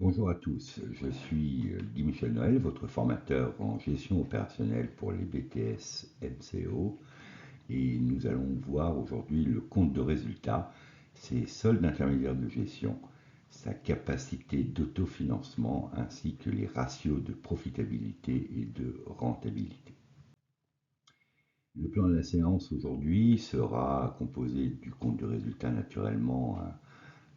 Bonjour à tous, je suis Guy Michel Noël, votre formateur en gestion opérationnelle pour les BTS MCO et nous allons voir aujourd'hui le compte de résultat, ses soldes intermédiaires de gestion, sa capacité d'autofinancement ainsi que les ratios de profitabilité et de rentabilité. Le plan de la séance aujourd'hui sera composé du compte de résultat naturellement,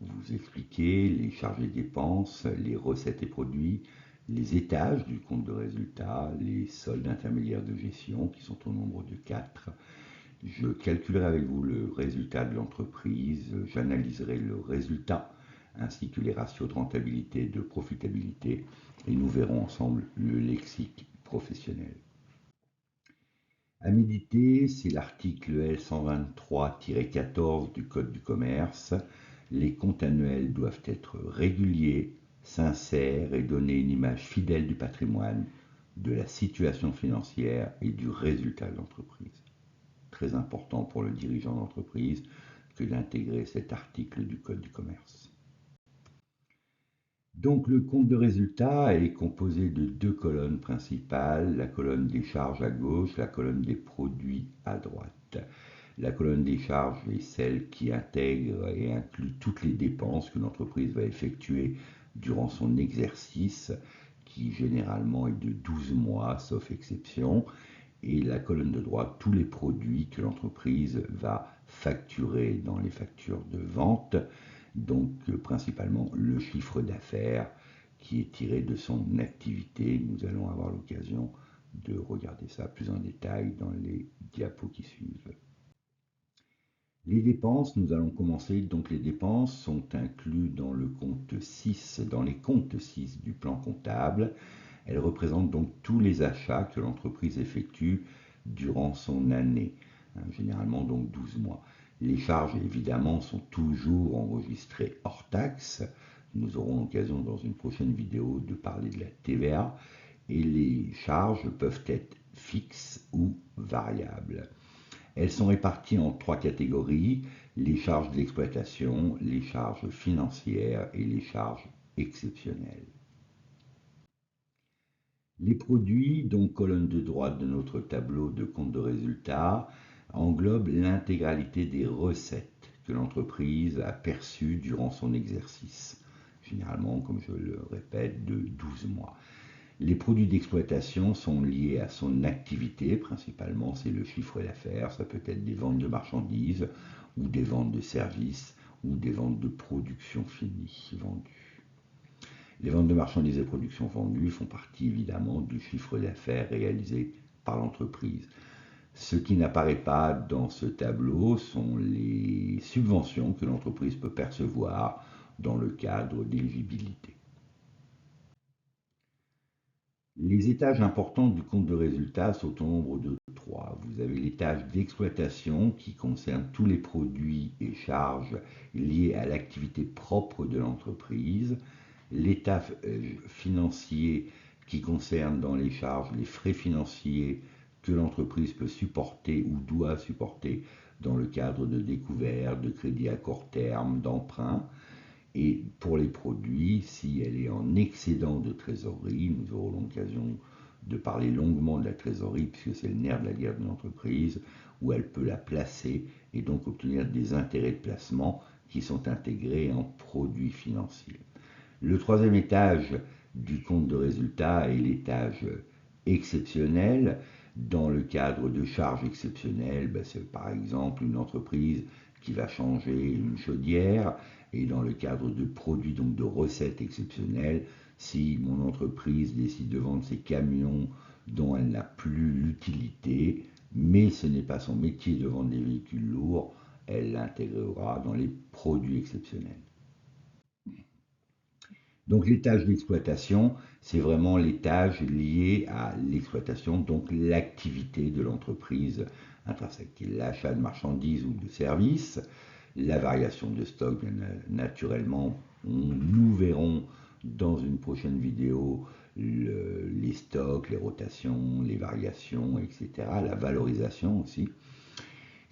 vous expliquer les charges et dépenses, les recettes et produits, les étages du compte de résultat, les soldes intermédiaires de gestion qui sont au nombre de 4. Je calculerai avec vous le résultat de l'entreprise, j'analyserai le résultat ainsi que les ratios de rentabilité et de profitabilité et nous verrons ensemble le lexique professionnel. À méditer, c'est l'article L123-14 du Code du commerce. Les comptes annuels doivent être réguliers, sincères et donner une image fidèle du patrimoine, de la situation financière et du résultat de l'entreprise. Très important pour le dirigeant d'entreprise que d'intégrer cet article du Code du commerce. Donc le compte de résultat est composé de deux colonnes principales, la colonne des charges à gauche, la colonne des produits à droite. La colonne des charges est celle qui intègre et inclut toutes les dépenses que l'entreprise va effectuer durant son exercice, qui généralement est de 12 mois, sauf exception. Et la colonne de droite, tous les produits que l'entreprise va facturer dans les factures de vente, donc principalement le chiffre d'affaires qui est tiré de son activité. Nous allons avoir l'occasion de regarder ça plus en détail dans les diapos qui suivent. Les dépenses, nous allons commencer. Donc les dépenses sont incluses dans le compte 6, dans les comptes 6 du plan comptable. Elles représentent donc tous les achats que l'entreprise effectue durant son année, généralement donc 12 mois. Les charges, évidemment, sont toujours enregistrées hors taxe. Nous aurons l'occasion dans une prochaine vidéo de parler de la TVA. Et les charges peuvent être fixes ou variables. Elles sont réparties en trois catégories, les charges d'exploitation, les charges financières et les charges exceptionnelles. Les produits, donc colonne de droite de notre tableau de compte de résultat, englobent l'intégralité des recettes que l'entreprise a perçues durant son exercice, généralement, comme je le répète, de 12 mois. Les produits d'exploitation sont liés à son activité, principalement c'est le chiffre d'affaires, ça peut être des ventes de marchandises ou des ventes de services ou des ventes de production finie vendues. Les ventes de marchandises et productions vendues font partie évidemment du chiffre d'affaires réalisé par l'entreprise. Ce qui n'apparaît pas dans ce tableau sont les subventions que l'entreprise peut percevoir dans le cadre d'éligibilité. Les étages importants du compte de résultat sont au nombre de 3. Vous avez l'étage d'exploitation qui concerne tous les produits et charges liés à l'activité propre de l'entreprise, l'étage financier qui concerne dans les charges les frais financiers que l'entreprise peut supporter ou doit supporter dans le cadre de découvert, de crédit à court terme, d'emprunt. Et pour les produits, si elle est en excédent de trésorerie, nous aurons l'occasion de parler longuement de la trésorerie, puisque c'est le nerf de la guerre de l'entreprise, où elle peut la placer et donc obtenir des intérêts de placement qui sont intégrés en produits financiers. Le troisième étage du compte de résultat est l'étage exceptionnel. Dans le cadre de charges exceptionnelles, c'est par exemple une entreprise qui va changer une chaudière, et dans le cadre de produits, donc de recettes exceptionnelles, si mon entreprise décide de vendre ses camions dont elle n'a plus l'utilité, mais ce n'est pas son métier de vendre des véhicules lourds, elle l'intégrera dans les produits exceptionnels. Donc l'étage d'exploitation, c'est vraiment l'étage lié à l'exploitation, donc l'activité de l'entreprise intrinsèque, l'achat de marchandises ou de services, la variation de stock, bien naturellement. Nous verrons dans une prochaine vidéo les stocks, les rotations, les variations, etc., la valorisation aussi.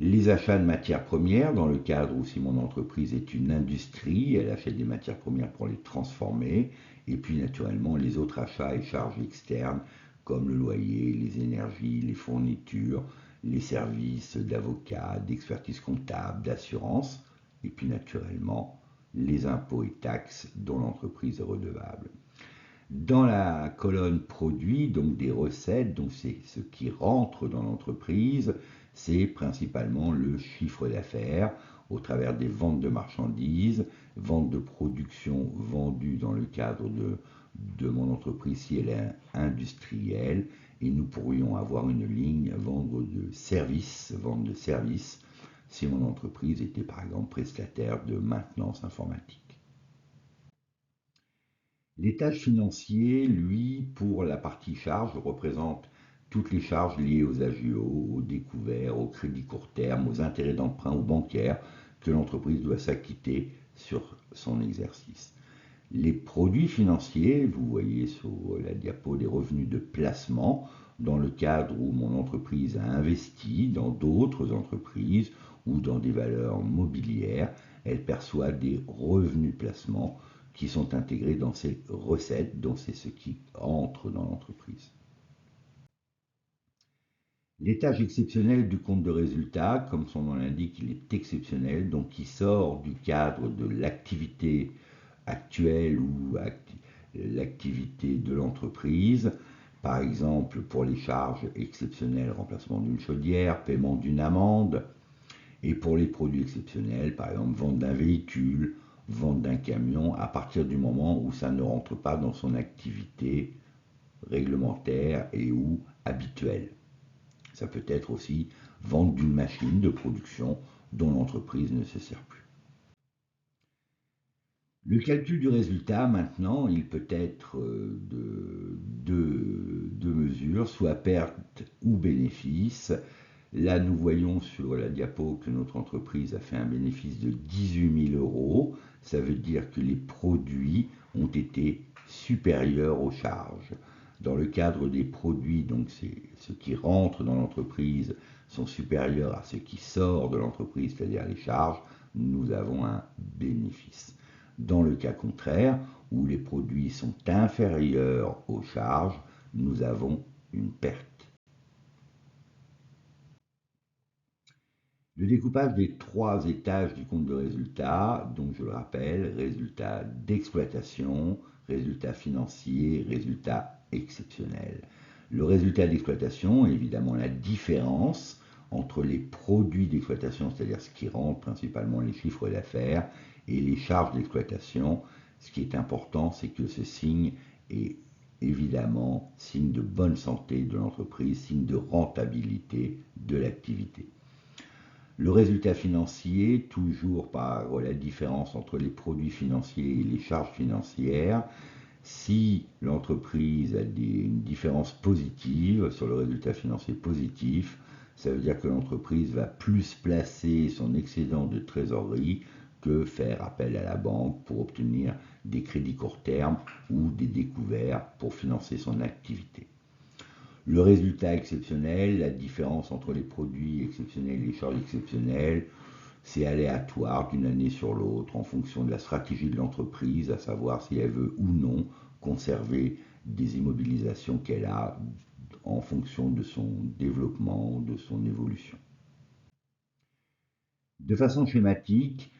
Les achats de matières premières, dans le cadre où si mon entreprise est une industrie, elle achète des matières premières pour les transformer. Et puis naturellement les autres achats et charges externes, comme le loyer, les énergies, les fournitures, les services d'avocat, d'expertise comptable, d'assurance. Et puis naturellement les impôts et taxes dont l'entreprise est redevable. Dans la colonne produits, donc des recettes, donc c'est ce qui rentre dans l'entreprise, c'est principalement le chiffre d'affaires au travers des ventes de marchandises, ventes de production vendues dans le cadre de mon entreprise si elle est industrielle, et nous pourrions avoir une ligne vente de services, si mon entreprise était par exemple prestataire de maintenance informatique. L'étage financier, lui, pour la partie charge, représente toutes les charges liées aux agios, aux découverts, aux crédits court terme, aux intérêts d'emprunt ou bancaires que l'entreprise doit s'acquitter sur son exercice. Les produits financiers, vous voyez sur la diapo les revenus de placement, dans le cadre où mon entreprise a investi dans d'autres entreprises ou dans des valeurs mobilières, elle perçoit des revenus de placement qui sont intégrés dans ses recettes, donc c'est ce qui entre dans l'entreprise. L'étage exceptionnel du compte de résultat, comme son nom l'indique, il est exceptionnel, donc il sort du cadre de l'activité actuelle ou l'activité de l'entreprise. Par exemple, pour les charges exceptionnelles, remplacement d'une chaudière, paiement d'une amende, et pour les produits exceptionnels, par exemple, vente d'un véhicule, vente d'un camion, à partir du moment où ça ne rentre pas dans son activité réglementaire et ou habituelle. Ça peut être aussi vente d'une machine de production dont l'entreprise ne se sert plus. Le calcul du résultat, maintenant, il peut être de deux mesures, soit perte ou bénéfice. Là, nous voyons sur la diapo que notre entreprise a fait un bénéfice de 18 000 euros. Ça veut dire que les produits ont été supérieurs aux charges. Dans le cadre des produits, donc c'est ce qui rentre dans l'entreprise sont supérieurs à ce qui sort de l'entreprise, c'est-à-dire les charges, nous avons un bénéfice. Dans le cas contraire, où les produits sont inférieurs aux charges, nous avons une perte. Le découpage des trois étages du compte de résultat, donc je le rappelle, résultat d'exploitation, résultat financier, résultat exceptionnel. Le résultat d'exploitation est évidemment la différence entre les produits d'exploitation, c'est-à-dire ce qui rentre principalement les chiffres d'affaires, et les charges d'exploitation. Ce qui est important, c'est que ce signe est évidemment signe de bonne santé de l'entreprise, signe de rentabilité de l'activité. Le résultat financier, toujours par la différence entre les produits financiers et les charges financières. Si l'entreprise a une différence positive sur le résultat financier positif, ça veut dire que l'entreprise va plus placer son excédent de trésorerie que faire appel à la banque pour obtenir des crédits court terme ou des découverts pour financer son activité. Le résultat exceptionnel, la différence entre les produits exceptionnels et les charges exceptionnelles, c'est aléatoire d'une année sur l'autre en fonction de la stratégie de l'entreprise, à savoir si elle veut ou non conserver des immobilisations qu'elle a en fonction de son développement, de son évolution. De façon schématique,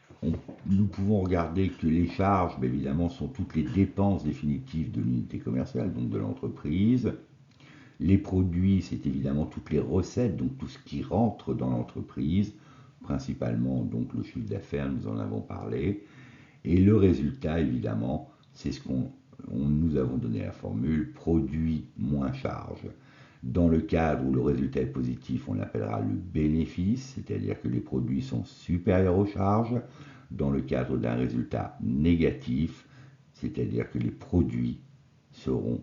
nous pouvons regarder que les charges, évidemment, sont toutes les dépenses définitives de l'unité commerciale, donc de l'entreprise. Les produits, c'est évidemment toutes les recettes, donc tout ce qui rentre dans l'entreprise, principalement donc le chiffre d'affaires, nous en avons parlé. Et le résultat, évidemment, c'est ce qu'on nous avons donné la formule produit moins charge. Dans le cadre où le résultat est positif, on l'appellera le bénéfice, c'est-à-dire que les produits sont supérieurs aux charges. Dans le cadre d'un résultat négatif, c'est-à-dire que les produits seront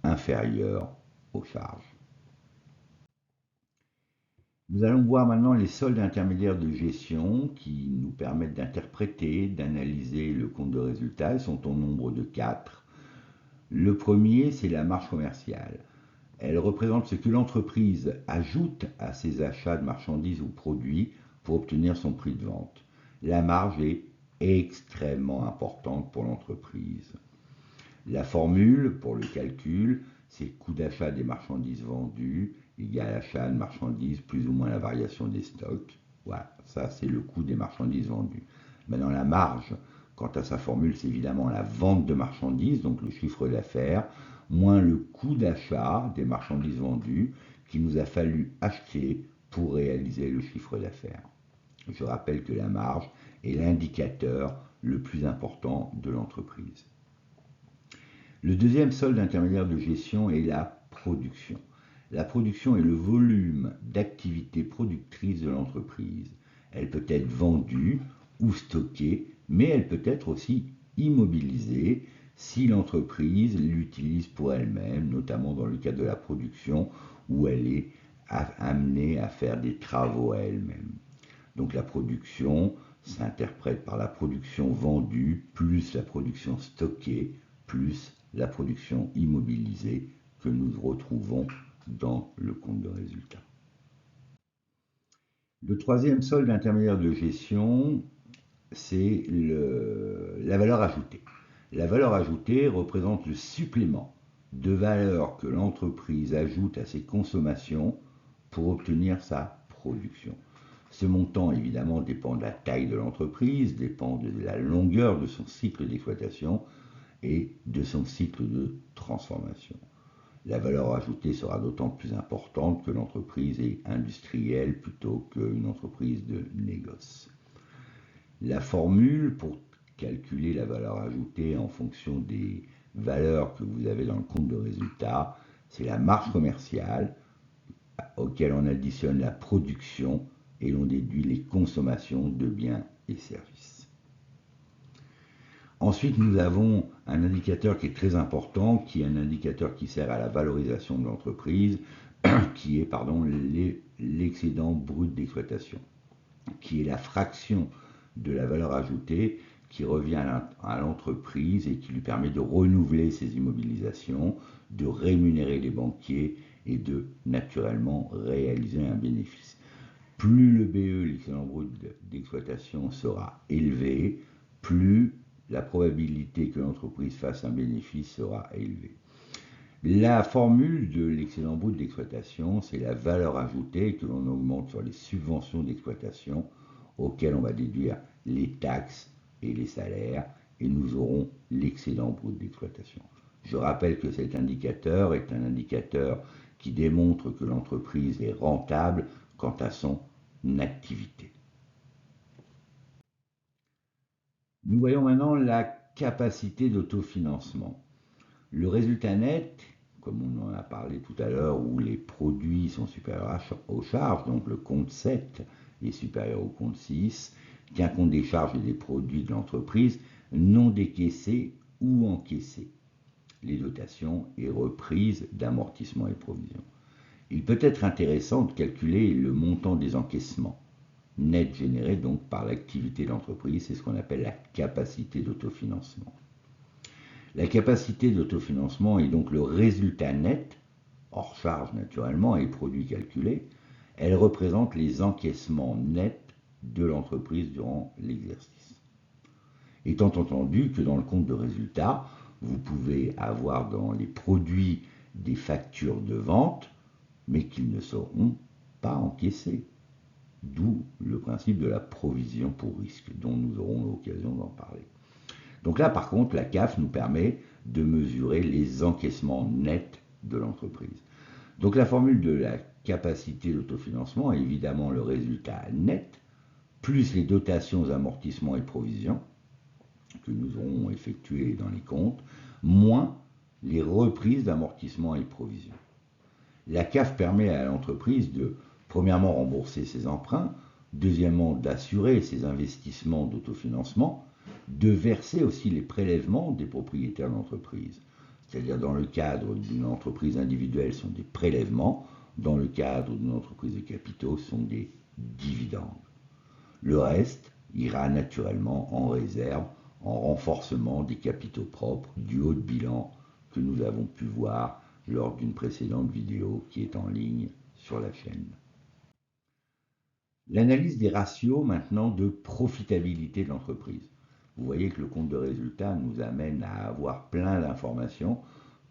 inférieurs aux charges. Nous allons voir maintenant les soldes intermédiaires de gestion qui nous permettent d'interpréter, d'analyser le compte de résultat. Ils sont au nombre de 4. Le premier, c'est la marge commerciale. Elle représente ce que l'entreprise ajoute à ses achats de marchandises ou produits pour obtenir son prix de vente. La marge est extrêmement importante pour l'entreprise. La formule pour le calcul, c'est coût d'achat des marchandises vendues égale achat de marchandises plus ou moins la variation des stocks. Voilà, ça c'est le coût des marchandises vendues. Maintenant la marge, quant à sa formule, c'est évidemment la vente de marchandises, donc le chiffre d'affaires, moins le coût d'achat des marchandises vendues qu'il nous a fallu acheter pour réaliser le chiffre d'affaires. Je rappelle que la marge est l'indicateur le plus important de l'entreprise. Le deuxième solde intermédiaire de gestion est la production. La production est le volume d'activité productrice de l'entreprise. Elle peut être vendue ou stockée, mais elle peut être aussi immobilisée si l'entreprise l'utilise pour elle-même, notamment dans le cas de la production où elle est amenée à faire des travaux à elle-même. Donc la production s'interprète par la production vendue plus la production stockée plus la production immobilisée que nous retrouvons dans le compte de résultat. Le troisième solde intermédiaire de gestion, c'est la valeur ajoutée. La valeur ajoutée représente le supplément de valeur que l'entreprise ajoute à ses consommations pour obtenir sa production. Ce montant, évidemment, dépend de la taille de l'entreprise, dépend de la longueur de son cycle d'exploitation et de son cycle de transformation. La valeur ajoutée sera d'autant plus importante que l'entreprise est industrielle plutôt qu'une entreprise de négoce. La formule pour calculer la valeur ajoutée en fonction des valeurs que vous avez dans le compte de résultat, c'est la marge commerciale auquel on additionne la production et l'on déduit les consommations de biens et services. Ensuite, nous avons un indicateur qui est très important, qui est un indicateur qui sert à la valorisation de l'entreprise, qui est l'excédent brut d'exploitation, qui est la fraction de la valeur ajoutée qui revient à l'entreprise et qui lui permet de renouveler ses immobilisations, de rémunérer les banquiers et de naturellement réaliser un bénéfice. Plus le BE, l'excédent brut d'exploitation, sera élevé, plus la probabilité que l'entreprise fasse un bénéfice sera élevée. La formule de l'excédent brut d'exploitation, c'est la valeur ajoutée que l'on augmente sur les subventions d'exploitation auxquelles on va déduire les taxes et les salaires et nous aurons l'excédent brut d'exploitation. Je rappelle que cet indicateur est un indicateur qui démontre que l'entreprise est rentable quant à son activité. Nous voyons maintenant la capacité d'autofinancement. Le résultat net, comme on en a parlé tout à l'heure, où les produits sont supérieurs aux charges, donc le compte 7 est supérieur au compte 6, tient compte des charges et des produits de l'entreprise non décaissés ou encaissés, les dotations et reprises d'amortissement et provisions. Il peut être intéressant de calculer le montant des encaissements net généré donc par l'activité de l'entreprise, c'est ce qu'on appelle la capacité d'autofinancement. La capacité d'autofinancement est donc le résultat net, hors charge naturellement et produits calculés. Elle représente les encaissements nets de l'entreprise durant l'exercice. Étant entendu que dans le compte de résultat, vous pouvez avoir dans les produits des factures de vente, mais qu'ils ne seront pas encaissés. D'où le principe de la provision pour risque, dont nous aurons l'occasion d'en parler. Donc là, par contre, la CAF nous permet de mesurer les encaissements nets de l'entreprise. Donc la formule de la capacité d'autofinancement est évidemment le résultat net, plus les dotations, amortissements et provisions que nous aurons effectuées dans les comptes, moins les reprises d'amortissements et provisions. La CAF permet à l'entreprise de, premièrement, rembourser ses emprunts, deuxièmement, d'assurer ses investissements d'autofinancement, de verser aussi les prélèvements des propriétaires de l'entreprise. C'est-à-dire dans le cadre d'une entreprise individuelle, ce sont des prélèvements, dans le cadre d'une entreprise de capitaux, ce sont des dividendes. Le reste ira naturellement en réserve, en renforcement des capitaux propres du haut de bilan que nous avons pu voir lors d'une précédente vidéo qui est en ligne sur la chaîne. L'analyse des ratios maintenant de profitabilité de l'entreprise. Vous voyez que le compte de résultat nous amène à avoir plein d'informations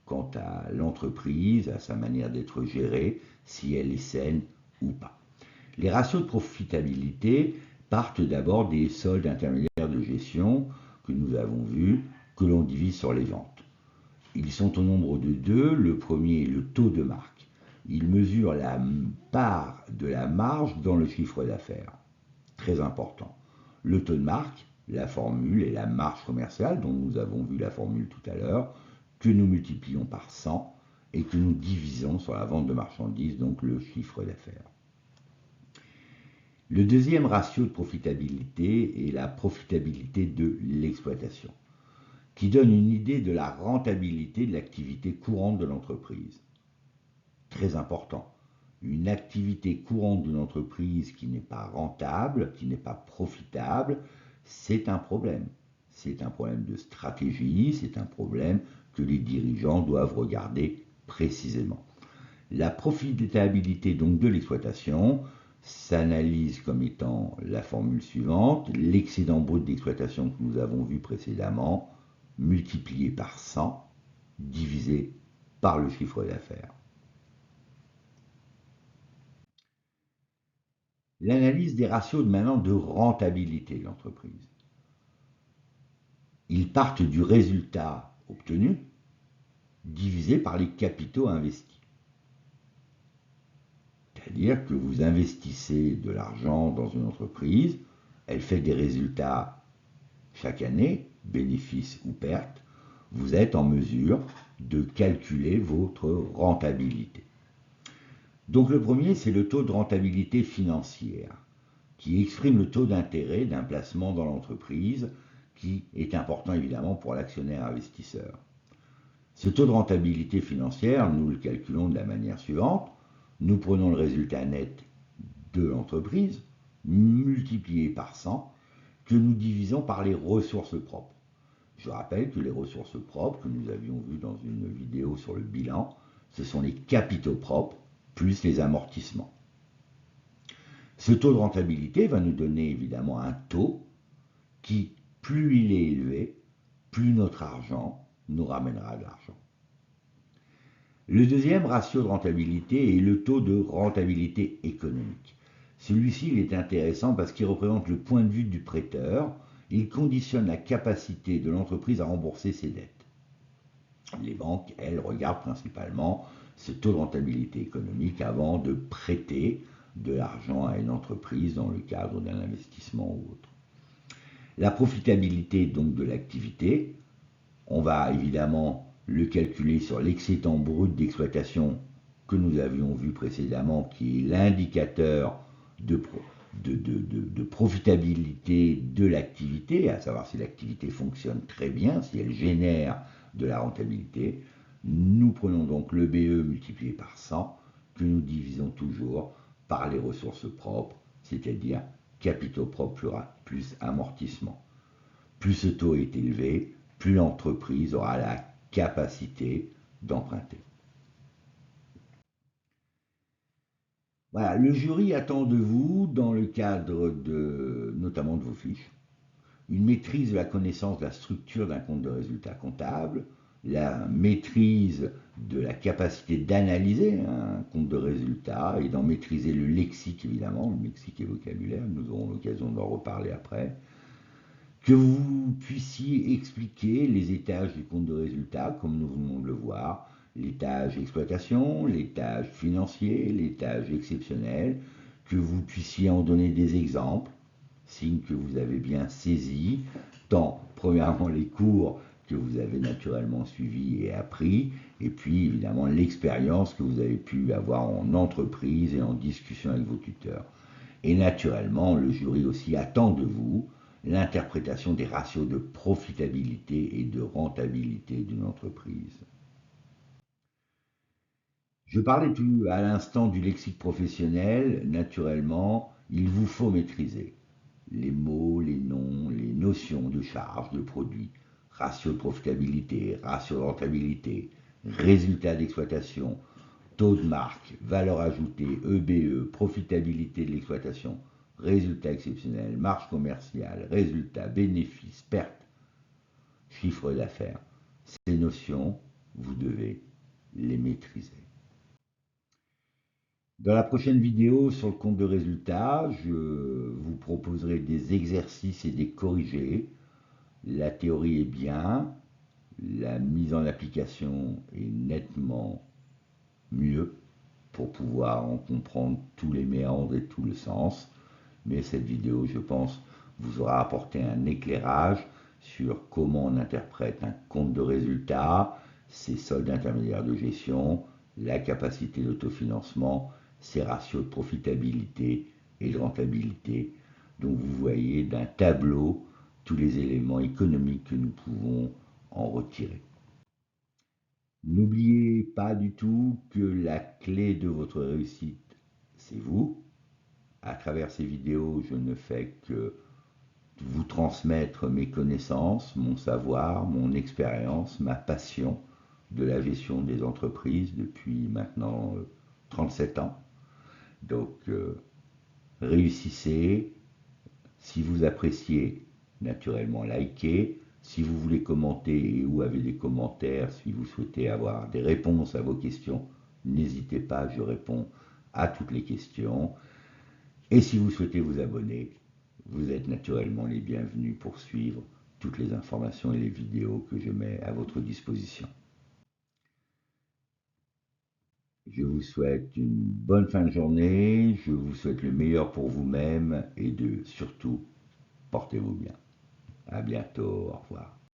quant à l'entreprise, à sa manière d'être gérée, si elle est saine ou pas. Les ratios de profitabilité partent d'abord des soldes intermédiaires de gestion que nous avons vus, que l'on divise sur les ventes. Ils sont au nombre de deux. Le premier est le taux de marque. Il mesure la part de la marge dans le chiffre d'affaires. Très important. Le taux de marque, la formule et la marge commerciale, dont nous avons vu la formule tout à l'heure, que nous multiplions par 100 et que nous divisons sur la vente de marchandises, donc le chiffre d'affaires. Le deuxième ratio de profitabilité est la profitabilité de l'exploitation, qui donne une idée de la rentabilité de l'activité courante de l'entreprise. Très important. Une activité courante d'une entreprise qui n'est pas rentable, qui n'est pas profitable, c'est un problème. C'est un problème de stratégie, c'est un problème que les dirigeants doivent regarder précisément. La profitabilité donc de l'exploitation s'analyse comme étant la formule suivante: l'excédent brut d'exploitation que nous avons vu précédemment, multiplié par 100, divisé par le chiffre d'affaires. L'analyse des ratios maintenant de rentabilité de l'entreprise. Ils partent du résultat obtenu divisé par les capitaux investis. C'est-à-dire que vous investissez de l'argent dans une entreprise, elle fait des résultats chaque année, bénéfices ou pertes, vous êtes en mesure de calculer votre rentabilité. Donc le premier, c'est le taux de rentabilité financière, qui exprime le taux d'intérêt d'un placement dans l'entreprise, qui est important évidemment pour l'actionnaire investisseur. Ce taux de rentabilité financière, nous le calculons de la manière suivante. Nous prenons le résultat net de l'entreprise, multiplié par 100, que nous divisons par les ressources propres. Je rappelle que les ressources propres, que nous avions vues dans une vidéo sur le bilan, ce sont les capitaux propres plus les amortissements. Ce taux de rentabilité va nous donner évidemment un taux qui, plus il est élevé, plus notre argent nous ramènera de l'argent. Le deuxième ratio de rentabilité est le taux de rentabilité économique. Celui-ci il est intéressant parce qu'il représente le point de vue du prêteur. Il conditionne la capacité de l'entreprise à rembourser ses dettes. Les banques, elles, regardent principalement ce taux de rentabilité économique avant de prêter de l'argent à une entreprise dans le cadre d'un investissement ou autre. La profitabilité donc de l'activité, on va évidemment le calculer sur l'excédent brut d'exploitation que nous avions vu précédemment, qui est l'indicateur de profitabilité de l'activité, à savoir si l'activité fonctionne très bien, si elle génère de la rentabilité. Nous prenons donc le BE multiplié par 100, que nous divisons toujours par les ressources propres, c'est-à-dire capitaux propres plus amortissement. Plus ce taux est élevé, plus l'entreprise aura la capacité d'emprunter. Voilà, le jury attend de vous, dans le cadre notamment de vos fiches, une maîtrise de la connaissance de la structure d'un compte de résultat comptable, la maîtrise de la capacité d'analyser un compte de résultat et d'en maîtriser le lexique évidemment, le lexique et vocabulaire, nous aurons l'occasion d'en reparler après, que vous puissiez expliquer les étages du compte de résultat comme nous venons de le voir, l'étage exploitation, l'étage financier, l'étage exceptionnel, que vous puissiez en donner des exemples, signe que vous avez bien saisi, tant premièrement les cours que vous avez naturellement suivis et appris, et puis évidemment l'expérience que vous avez pu avoir en entreprise et en discussion avec vos tuteurs. Et naturellement, le jury aussi attend de vous l'interprétation des ratios de profitabilité et de rentabilité d'une entreprise. Je parlais tout à l'instant du lexique professionnel. Naturellement, il vous faut maîtriser les mots, les noms, les notions de charge, de produit, ratio de profitabilité, ratio de rentabilité, résultat d'exploitation, taux de marque, valeur ajoutée, EBE, profitabilité de l'exploitation, résultat exceptionnel, marge commerciale, résultat, bénéfice, perte, chiffre d'affaires. Ces notions, vous devez les maîtriser. Dans la prochaine vidéo sur le compte de résultat, je vous proposerai des exercices et des corrigés. La théorie est bien, la mise en application est nettement mieux pour pouvoir en comprendre tous les méandres et tout le sens. Mais cette vidéo, je pense, vous aura apporté un éclairage sur comment on interprète un compte de résultat, ses soldes intermédiaires de gestion, la capacité d'autofinancement, ses ratios de profitabilité et de rentabilité. Donc vous voyez d'un tableau tous les éléments économiques que nous pouvons en retirer. N'oubliez pas du tout que la clé de votre réussite, c'est vous. À travers ces vidéos, je ne fais que vous transmettre mes connaissances, mon savoir, mon expérience, ma passion de la gestion des entreprises depuis maintenant 37 ans. Donc, réussissez. Si vous appréciez, naturellement, likez. Si vous voulez commenter ou avez des commentaires, si vous souhaitez avoir des réponses à vos questions, n'hésitez pas, je réponds à toutes les questions. Et si vous souhaitez vous abonner, vous êtes naturellement les bienvenus pour suivre toutes les informations et les vidéos que je mets à votre disposition. Je vous souhaite une bonne fin de journée, je vous souhaite le meilleur pour vous-même et surtout, portez-vous bien. À bientôt, au revoir.